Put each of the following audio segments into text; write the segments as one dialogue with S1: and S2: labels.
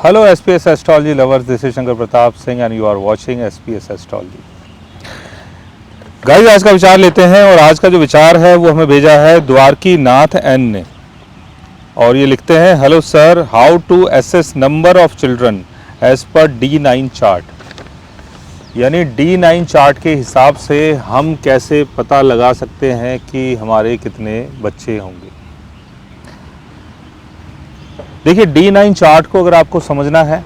S1: Hello SPS Astrology lovers, this is Shankar Pratap Singh and you are watching SPS Astrology। Guys, आज का विचार लेते हैं और आज का जो विचार है वो हमें भेजा है द्वारकी नाथ एन ने और ये लिखते हैं, hello sir, how to access number of children age पर D9 चार्ट। यानी D9 चार्ट के हिसाब से हम कैसे पता लगा सकते हैं कि हमारे कितने बच्चे होंगे। देखिए, D9 चार्ट को अगर आपको समझना है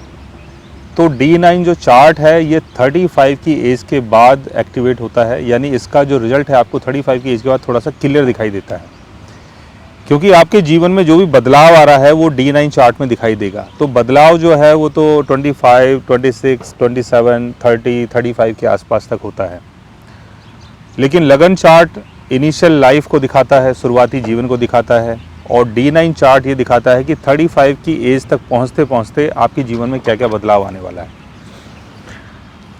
S1: तो D9 जो चार्ट है ये 35 की एज के बाद एक्टिवेट होता है। यानी इसका जो रिजल्ट है आपको 35 की एज के बाद थोड़ा सा क्लियर दिखाई देता है, क्योंकि आपके जीवन में जो भी बदलाव आ रहा है वो D9 चार्ट में दिखाई देगा। तो बदलाव जो है वो तो 25, 26, 27, 30, 35 के आसपास तक होता है। लेकिन लगन चार्ट इनिशियल लाइफ को दिखाता है, शुरुआती जीवन को दिखाता है, और D9 चार्ट ये दिखाता है कि 35 की एज तक पहुंचते पहुंचते आपके जीवन में क्या क्या बदलाव आने वाला है।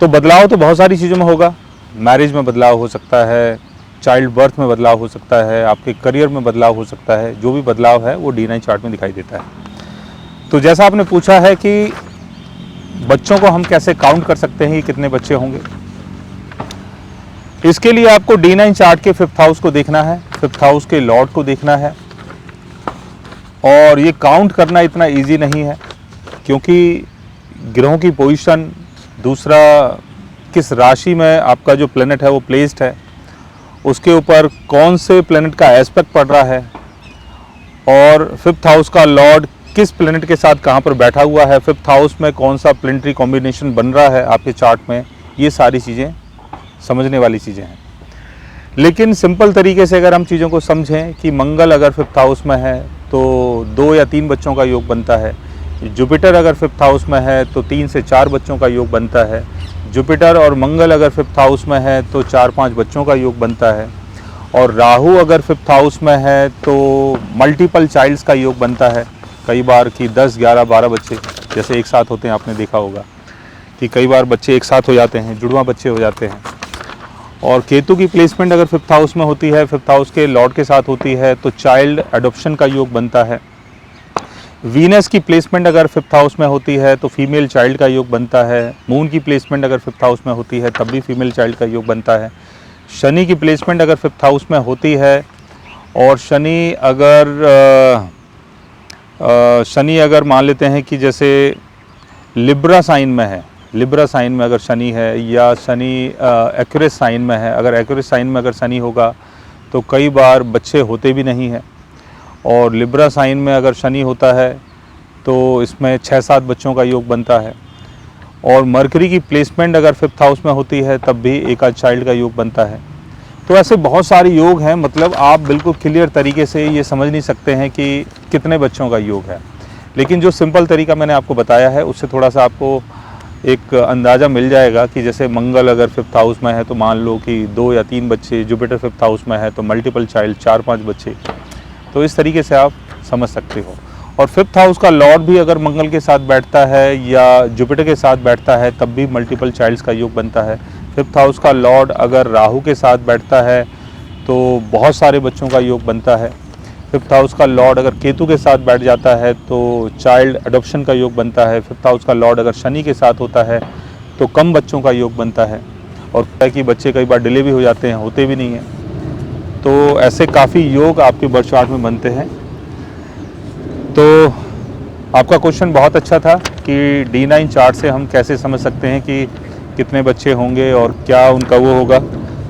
S1: तो बदलाव तो बहुत सारी चीज़ों में होगा। मैरिज में बदलाव हो सकता है, चाइल्ड बर्थ में बदलाव हो सकता है, आपके करियर में बदलाव हो सकता है। जो भी बदलाव है वो D9 चार्ट में दिखाई देता है। तो जैसा आपने पूछा है कि बच्चों को हम कैसे काउंट कर सकते हैं कि कितने बच्चे होंगे, इसके लिए आपको D9 चार्ट के 5th हाउस को देखना है, 5th हाउस के लॉर्ड को देखना है। और ये काउंट करना इतना इजी नहीं है, क्योंकि ग्रहों की पोजीशन, दूसरा किस राशि में आपका जो प्लेनेट है वो प्लेस्ड है, उसके ऊपर कौन से प्लेनेट का एस्पेक्ट पड़ रहा है, और 5th हाउस का लॉर्ड किस प्लेनेट के साथ कहाँ पर बैठा हुआ है, 5th हाउस में कौन सा प्लेनेटरी कॉम्बिनेशन बन रहा है आपके चार्ट में, ये सारी चीज़ें समझने वाली चीज़ें हैं। लेकिन सिंपल तरीके से अगर हम चीज़ों को समझें कि मंगल अगर 5th हाउस में है तो 2 या 3 बच्चों का योग बनता है, जुपिटर अगर 5th हाउस में है तो 3 से 4 बच्चों का योग बनता है, जुपिटर और मंगल अगर 5th हाउस में है तो 4-5 बच्चों का योग बनता है, और राहु अगर 5th हाउस में है तो मल्टीपल चाइल्ड्स का योग बनता है। कई बार कि 10, 11, 12 बच्चे जैसे एक साथ होते हैं, आपने देखा होगा कि कई बार बच्चे एक साथ हो जाते हैं, जुड़वा बच्चे हो जाते हैं। और केतु की प्लेसमेंट अगर 5th हाउस में होती है, 5th हाउस के लॉर्ड के साथ होती है, तो चाइल्ड अडॉप्शन का योग बनता है। वीनस की प्लेसमेंट अगर 5th हाउस में होती है तो फीमेल चाइल्ड का योग बनता है। मून की प्लेसमेंट अगर 5th हाउस में होती है तब भी फीमेल चाइल्ड का योग बनता है। शनि की प्लेसमेंट अगर 5th हाउस में होती है, और शनि अगर मान लेते हैं कि जैसे लिब्रा साइन में है, लिब्रा साइन में अगर शनि है, या शनि एक्वेरियस साइन में है, अगर एक्वेरियस साइन में अगर शनि होगा तो कई बार बच्चे होते भी नहीं हैं। और लिब्रा साइन में अगर शनि होता है तो इसमें 6-7 बच्चों का योग बनता है। और मरकरी की प्लेसमेंट अगर 5th हाउस में होती है तब भी एक आध चाइल्ड का योग बनता है। तो ऐसे बहुत सारे योग हैं, मतलब आप बिल्कुल क्लियर तरीके से ये समझ नहीं सकते हैं कि कितने बच्चों का योग है। लेकिन जो सिंपल तरीका मैंने आपको बताया है उससे थोड़ा सा आपको एक अंदाज़ा मिल जाएगा कि जैसे मंगल अगर 5th हाउस में है तो मान लो कि 2 या 3 बच्चे, जुपिटर 5th हाउस में है तो मल्टीपल चाइल्ड 4-5 बच्चे। तो इस तरीके से आप समझ सकते हो। और 5th हाउस का लॉर्ड भी अगर मंगल के साथ बैठता है या जुपिटर के साथ बैठता है तब भी मल्टीपल चाइल्ड्स का योग बनता है। 5th हाउस का लॉर्ड अगर राहु के साथ बैठता है तो बहुत सारे बच्चों का योग बनता है। 5th हाउस का लॉर्ड अगर केतु के साथ बैठ जाता है तो चाइल्ड अडॉप्शन का योग बनता है। 5th हाउस का लॉर्ड अगर शनि के साथ होता है तो कम बच्चों का योग बनता है, और क्या कि बच्चे कई बार डिले भी हो जाते हैं, होते भी नहीं हैं। तो ऐसे काफ़ी योग आपके बर्थ चार्ट में बनते हैं। तो आपका क्वेश्चन बहुत अच्छा था कि D9 चार्ट से हम कैसे समझ सकते हैं कि कितने बच्चे होंगे और क्या उनका वो होगा।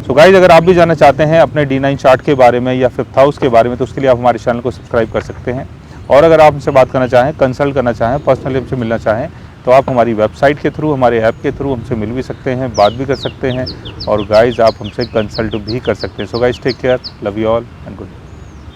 S1: तो गाइज, अगर आप भी जानना चाहते हैं अपने D9 चार्ट के बारे में या 5th हाउस के बारे में, तो उसके लिए आप हमारे चैनल को सब्सक्राइब कर सकते हैं। और अगर आप हमसे बात करना चाहें, कंसल्ट करना चाहें, पर्सनली हमसे मिलना चाहें, तो आप हमारी वेबसाइट के थ्रू, हमारे ऐप के थ्रू हमसे मिल भी सकते हैं, बात भी कर सकते हैं, और गाइज आप हमसे कंसल्ट भी कर सकते हैं। So guys, take care, love you all and good.